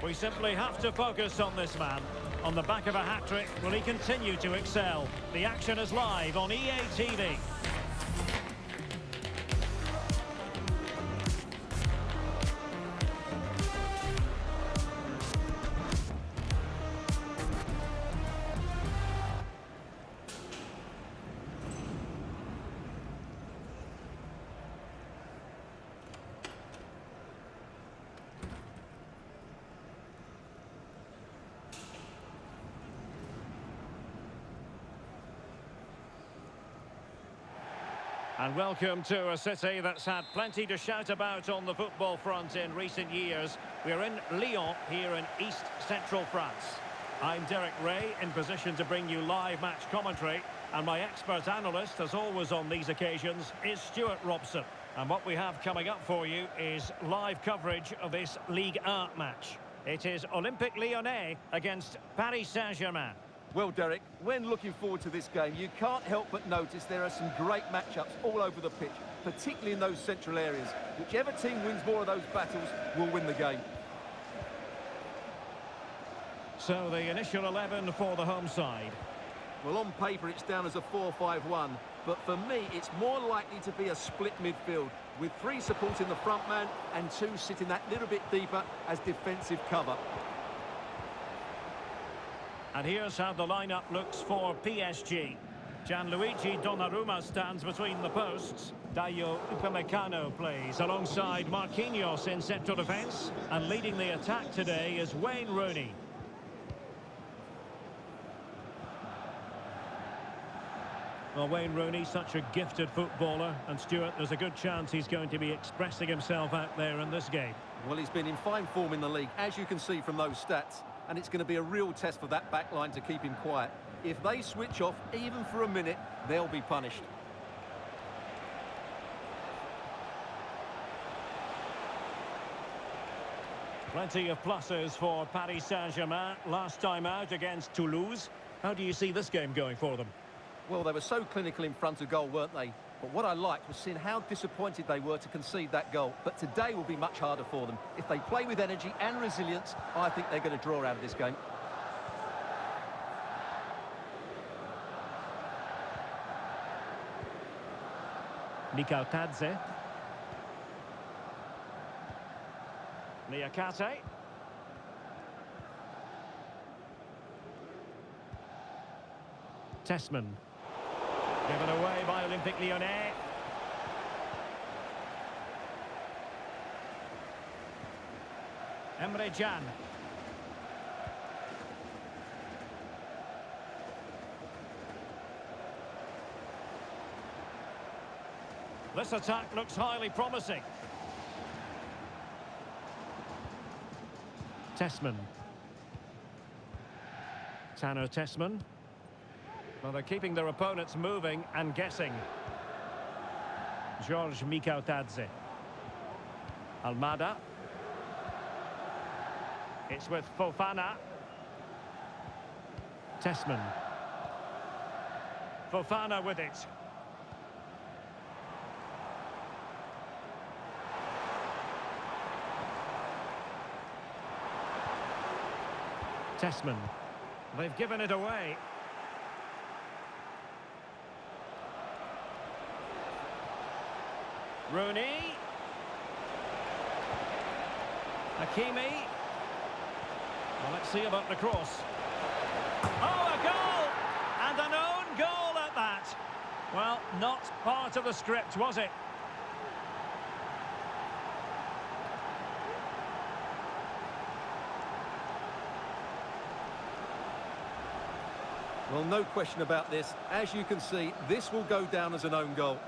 We simply have to focus on this man. On the back of a hat-trick, will he continue to excel? The action is live on EA TV. And welcome to a city that's had plenty to shout about on the football front in recent years. We're in Lyon, here in East Central France. I'm Derek Ray, in position to bring you live match commentary. And my expert analyst, as always on these occasions, is Stuart Robson. And what we have coming up for you is live coverage of this Ligue 1 match. It is Olympique Lyonnais against Paris Saint-Germain. Well, Derek, when looking forward to this game, you can't help but notice there are some great matchups all over the pitch, particularly in those central areas. Whichever team wins more of those battles will win the game. So the initial 11 for the home side. Well, on paper it's down as a 4-5-1, but for me it's more likely to be a split midfield, with 3 supporting the front man and 2 sitting that little bit deeper as defensive cover. And here's how the lineup looks for PSG. Gianluigi Donnarumma stands between the posts. Dayo Upamecano plays alongside Marquinhos in central defence. And leading the attack today is Wayne Rooney. Well, Wayne Rooney, such a gifted footballer. And Stuart, there's a good chance he's going to be expressing himself out there in this game. Well, he's been in fine form in the league, as you can see from those stats. And it's going to be a real test for that back line to keep him quiet. If they switch off, even for a minute, they'll be punished. Plenty of pluses for Paris Saint-Germain. Last time out against Toulouse. How do you see this game going for them? Well, they were so clinical in front of goal, weren't they? But what I liked was seeing how disappointed they were to concede that goal. But today will be much harder for them. If they play with energy and resilience, I think they're going to draw out of this game. Mikautadze. Niakate. Tessman. Given away by Olympique Lyonnais. Emre Can. This attack looks highly promising. Tessman. Tanner Tessman. Well, they're keeping their opponents moving and guessing. George Mikautadze. Almada. It's with Fofana. Tessman. Fofana with it. Tessman. They've given it away. Rooney. Hakimi. Well, let's see about the cross. Oh, a goal! And an own goal at that. Well, not part of the script, was it? Well, no question about this. As you can see, this will go down as an own goal.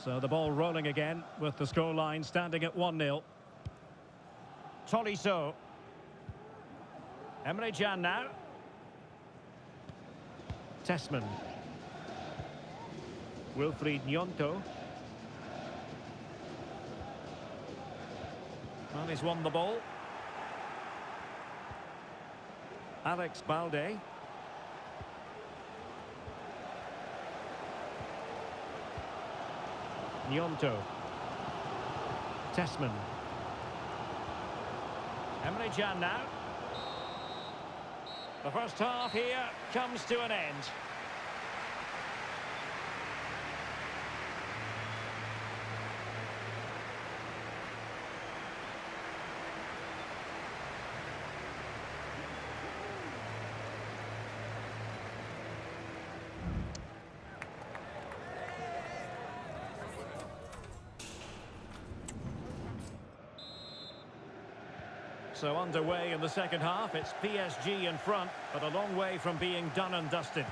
So the ball rolling again with the scoreline standing at 1-0. Tolisso. Emre Can now. Tessman. Wilfried Gnonto. Well, Well, he's won the ball. Alex Balde. Nyonto. Tessman. Emre Can now. The first half here comes to an end. So underway in the second half, it's PSG in front, but a long way from being done and dusted.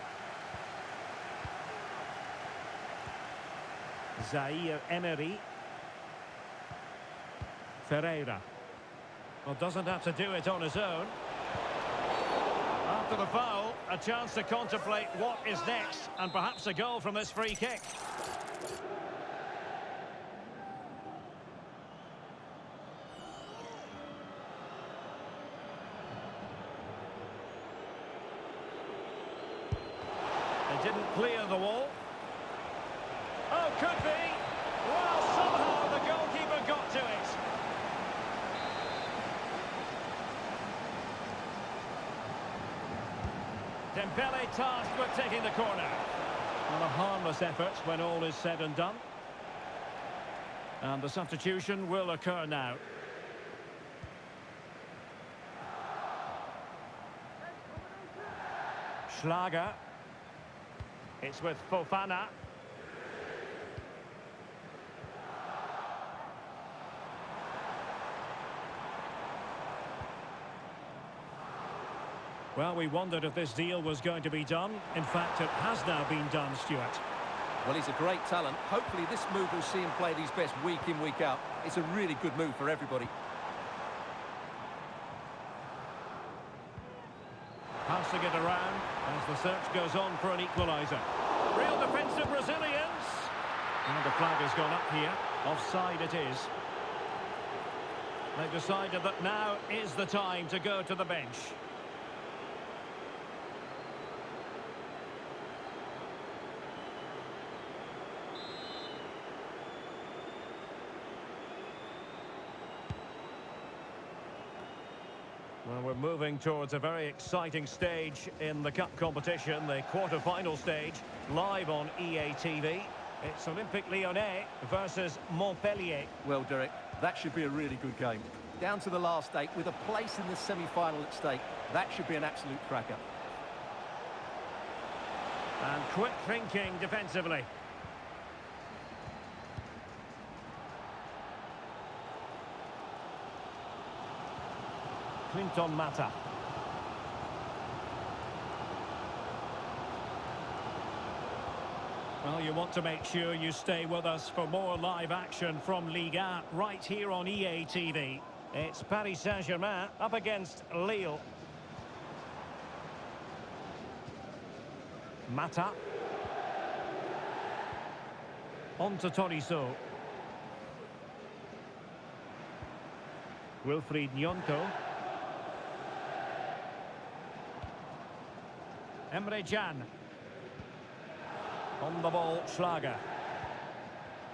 Zaire Emery. Ferreira. Well, doesn't have to do it on his own. After the foul, a chance to contemplate what is next, and perhaps a goal from this free kick. Didn't clear the wall. Oh, could be. Well, somehow the goalkeeper got to it. Dembele tasked with taking the corner. Well, a harmless effort when all is said and done. And the substitution will occur now. Schlager. It's with Fofana. Well, we wondered if this deal was going to be done. In fact, it has now been done, Stuart. Well, he's a great talent. Hopefully this move will see him play at his best week in, week out. It's a really good move for everybody. Passing it around as the search goes on for an equaliser. Real defensive resilience. And the flag has gone up here. Offside it is. They've decided that now is the time to go to the bench. Well, we're moving towards a very exciting stage in the cup competition, the quarter-final stage, live on EA TV. It's Olympique Lyonnais versus Montpellier. Well, Derek, that should be a really good game. Down to the last 8 with a place in the semi-final at stake. That should be an absolute cracker. And quick thinking defensively. Clinton Mata. Well, you want to make sure you stay with us for more live action from Liga right here on EA TV. It's Paris Saint-Germain up against Lille. Mata. On to Tolisso. Wilfried Nyonto. Emre Can. On the ball, Schlager.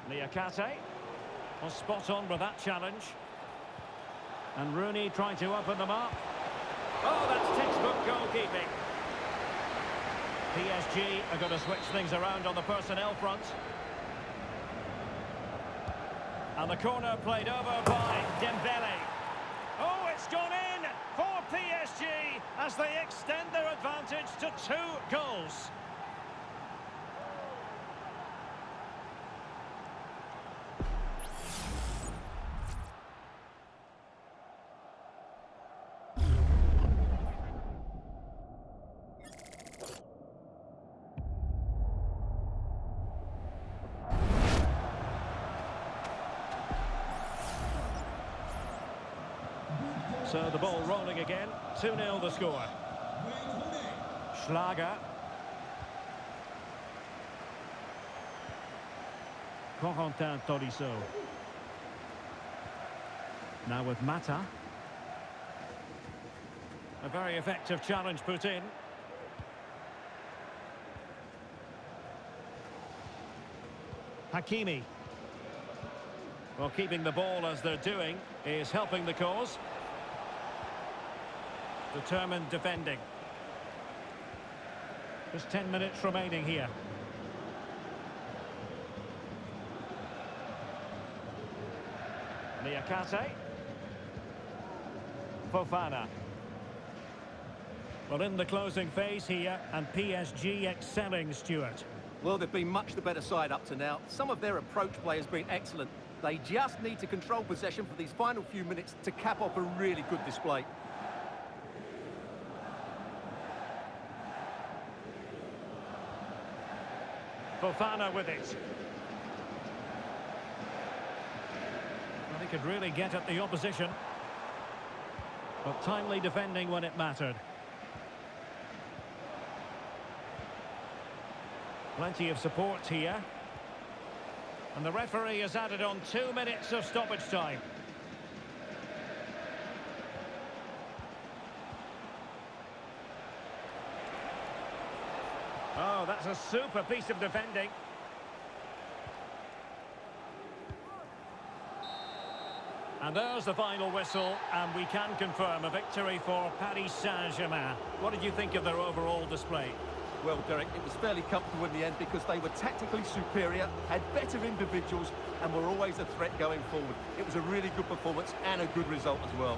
Liakate was spot on with that challenge. And Rooney trying to open them up. Oh, that's textbook goalkeeping. PSG are going to switch things around on the personnel front. And the corner played over by Dembele. Oh, it's gone in for PSG as they extend their advantage to 2 goals. So the ball rolling again. 2-0 the score. Schlager. Corentin Tolisso. Now with Mata. A very effective challenge put in. Hakimi. Well, keeping the ball as they're doing is helping the cause. Determined defending. Just 10 minutes remaining here. Niakate. Fofana. Well, in the closing phase here, and PSG excelling, Stuart. Well, they've been much the better side up to now. Some of their approach play has been excellent. They just need to control possession for these final few minutes to cap off a really good display. Fofana with it. Well, he could really get at the opposition. But timely defending when it mattered. Plenty of support here. And the referee has added on 2 minutes of stoppage time. Oh, that's a super piece of defending. And there's the final whistle, and we can confirm a victory for Paris Saint-Germain. What did you think of their overall display? Well, Derek, it was fairly comfortable in the end because they were tactically superior, had better individuals, and were always a threat going forward. It was a really good performance and a good result as well.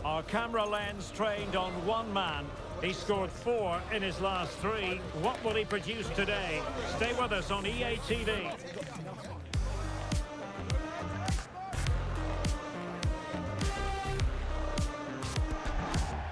Our camera lens trained on one man. He scored 4 in his last 3. What will he produce today? Stay with us on EA TV.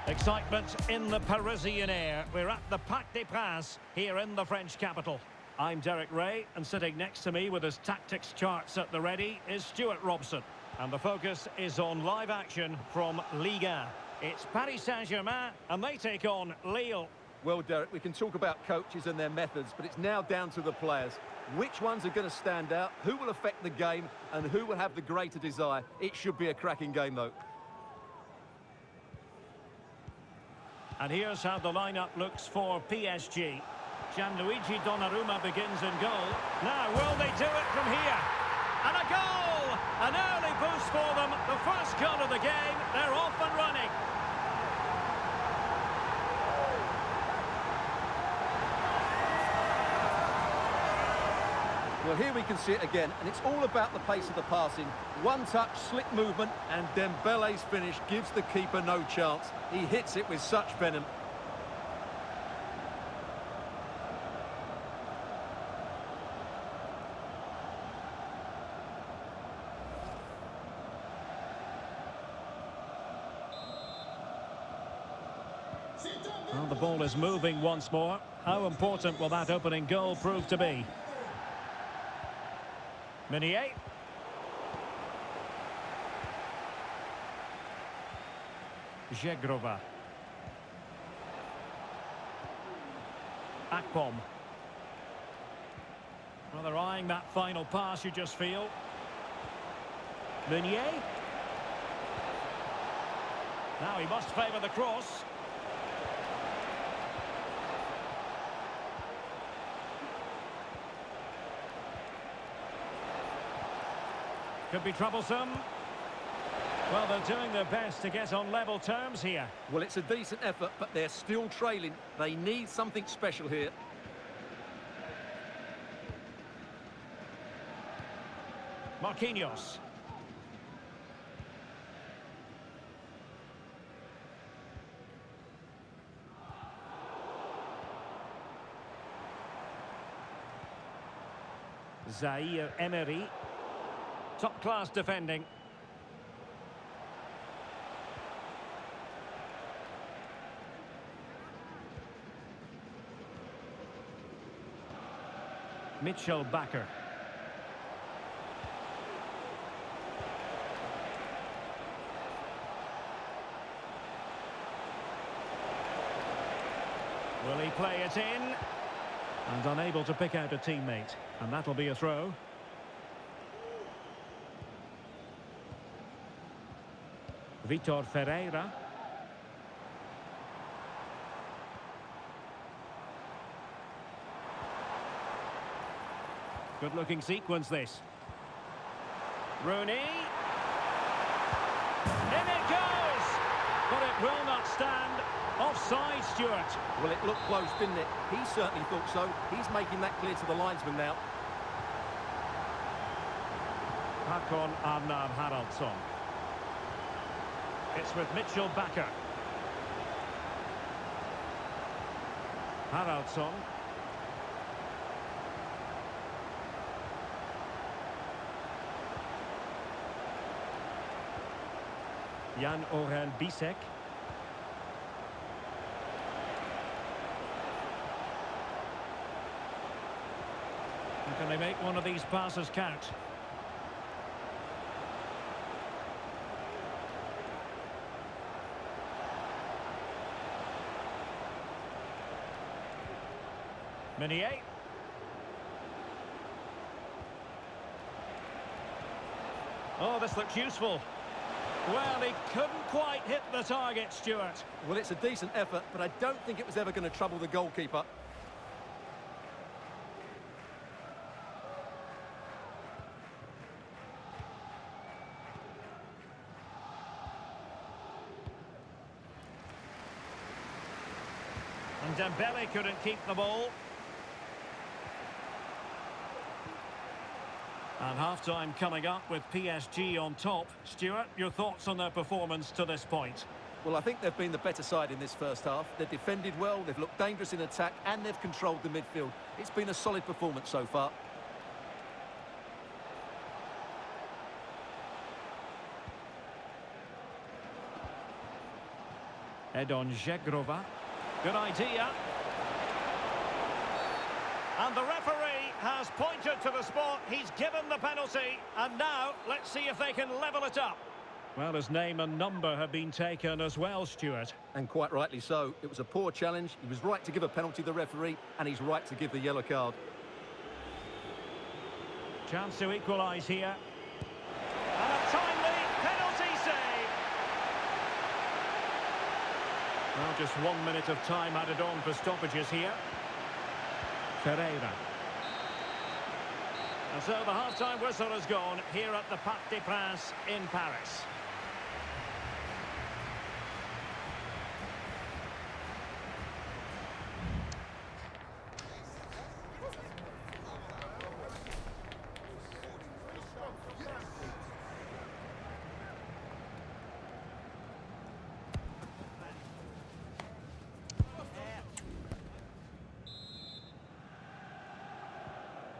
Excitement in the Parisian air. We're at the Parc des Princes here in the French capital. I'm Derek Ray, and sitting next to me with his tactics charts at the ready is Stuart Robson. And the focus is on live action from Ligue 1. It's Paris Saint-Germain, and they take on Lille. Well, Derek, we can talk about coaches and their methods, but it's now down to the players. Which ones are going to stand out, who will affect the game, and who will have the greater desire? It should be a cracking game, though. And here's how the lineup looks for PSG. Gianluigi Donnarumma begins in goal. Now, will they do it from here? And a goal! An early boost for them. The first goal of the game. They're off and running. Well, here we can see it again, and it's all about the pace of the passing. One touch, slick movement, and Dembele's finish gives the keeper no chance. He hits it with such venom. Well, the ball is moving once more. How important will that opening goal prove to be? Meunier. Zegrova. Akpom. Well, they're eyeing that final pass, you just feel. Meunier. Now he must favour the cross. Could be troublesome. Well, they're doing their best to get on level terms here. Well, it's a decent effort, but they're still trailing. They need something special here. Marquinhos. Zaire Emery. Top-class defending. Mitchell Bakker. Will he play it in? And unable to pick out a teammate. And that'll be a throw. Vitor Ferreira. Good-looking sequence, this. Rooney. In it goes! But it will not stand. Offside, Stuart. Well, it looked close, didn't it? He certainly thought so. He's making that clear to the linesman now. Håkon Arnar Haraldsson. It's with Mitchell Bakker. Haraldsson. Jan Orel Bisek. Can they make one of these passes count? Meunier. Oh, this looks useful. Well, he couldn't quite hit the target, Stuart. Well, it's a decent effort, but I don't think it was ever going to trouble the goalkeeper. And Dembele couldn't keep the ball. And half-time coming up with PSG on top. Stuart, your thoughts on their performance to this point? Well, I think they've been the better side in this first half. They've defended well, they've looked dangerous in attack, and they've controlled the midfield. It's been a solid performance so far. Edon Zegrova. Good idea. And the referee has pointed to the spot. He's given the penalty. And now, let's see if they can level it up. Well, his name and number have been taken as well, Stuart. And quite rightly so. It was a poor challenge. He was right to give a penalty to the referee, and he's right to give the yellow card. Chance to equalise here. And a timely penalty save. Well, just 1 minute of time added on for stoppages here. Ferreira. And so the half-time whistle has gone here at the Parc des Princes in Paris.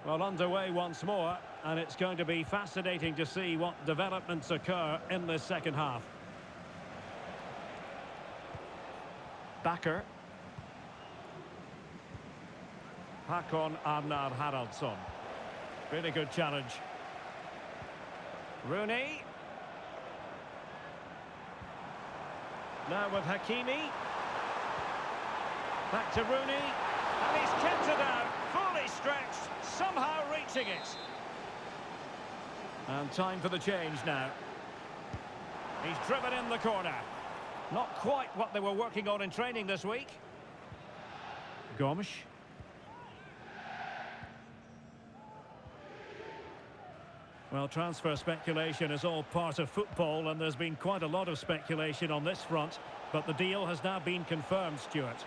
Well, underway once more, and it's going to be fascinating to see what developments occur in this second half. Bakker. Hakon Arnar Haraldsson. Really good challenge. Rooney. Now with Hakimi. Back to Rooney. And he's kept it out. Fully stretched. Somehow reaching it. And time for the change now. He's driven in the corner. Not quite what they were working on in training this week. Gomes. Well, transfer speculation is all part of football, and there's been quite a lot of speculation on this front, but the deal has now been confirmed, Stuart.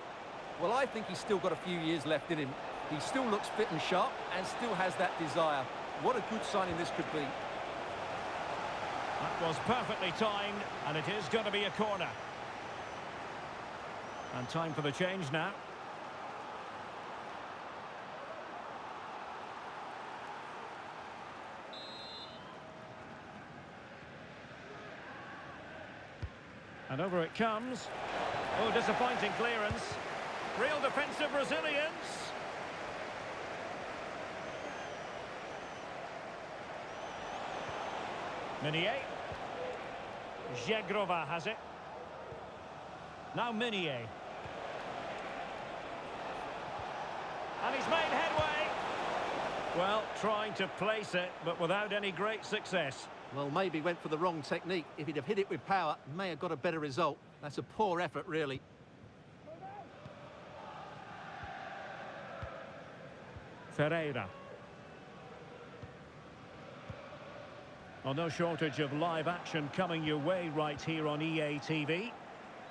Well, I think he's still got a few years left in him. He still looks fit and sharp and still has that desire. What a good signing this could be. That was perfectly timed, and it is going to be a corner. And time for the change now. And over it comes. Oh, disappointing clearance. Real defensive resilience. Meunier. Jegrova has it. Now Meunier. And he's made headway. Well, trying to place it, but without any great success. Well, maybe went for the wrong technique. If he'd have hit it with power, may have got a better result. That's a poor effort, really. Ferreira. Well, no shortage of live action coming your way right here on EA TV.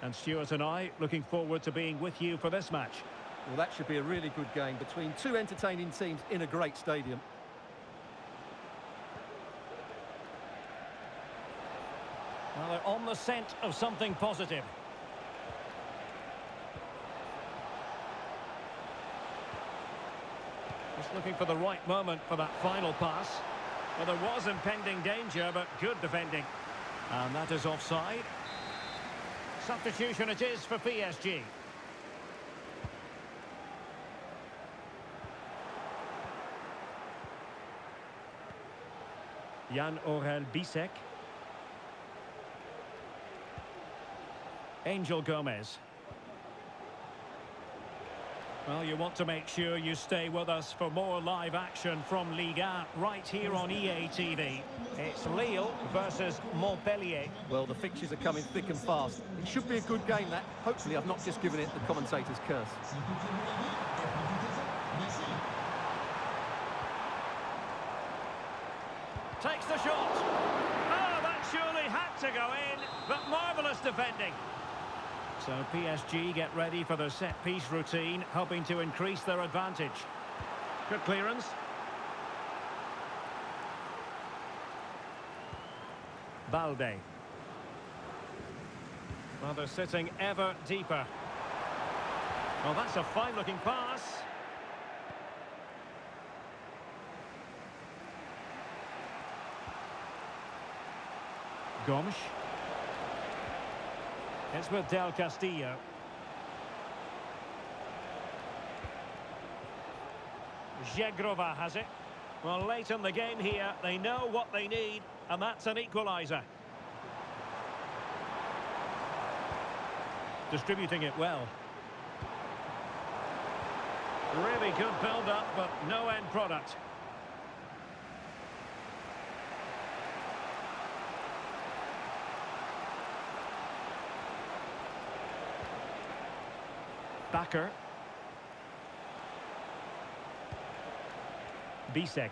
And Stuart and I looking forward to being with you for this match. Well, that should be a really good game between two entertaining teams in a great stadium. Well, they're on the scent of something positive. Just looking for the right moment for that final pass. Well, there was impending danger, but good defending. And that is offside. Substitution it is for PSG. Jan-Orel Bisek. Angel Gomez. Well, you want to make sure you stay with us for more live action from Liga right here on EA TV. It's Lille versus Montpellier. Well, the fixtures are coming thick and fast. It should be a good game, that. Hopefully, I've not just given it the commentator's curse. Takes the shot. Oh, that surely had to go in, but marvellous defending. So PSG get ready for their set-piece routine, hoping to increase their advantage. Good clearance. Balde. Well, they're sitting ever deeper. Well, that's a fine-looking pass. Gomes. It's with Del Castillo. Jegrova has it. Well, late in the game here, they know what they need, and that's an equaliser. Distributing it well. Really good build-up, but no end product. Bakker. Bisek.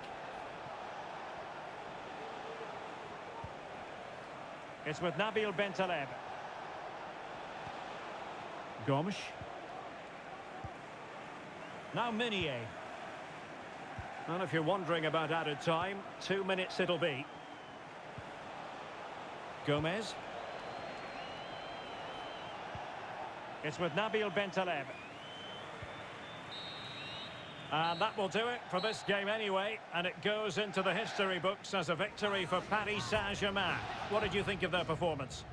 It's with Nabil Bentaleb. Gomes. Now Meunier. And if you're wondering about added time, 2 minutes it'll be. Gomez. It's with Nabil Bentaleb. And that will do it for this game anyway, and it goes into the history books as a victory for Paris Saint-Germain. What did you think of their performance?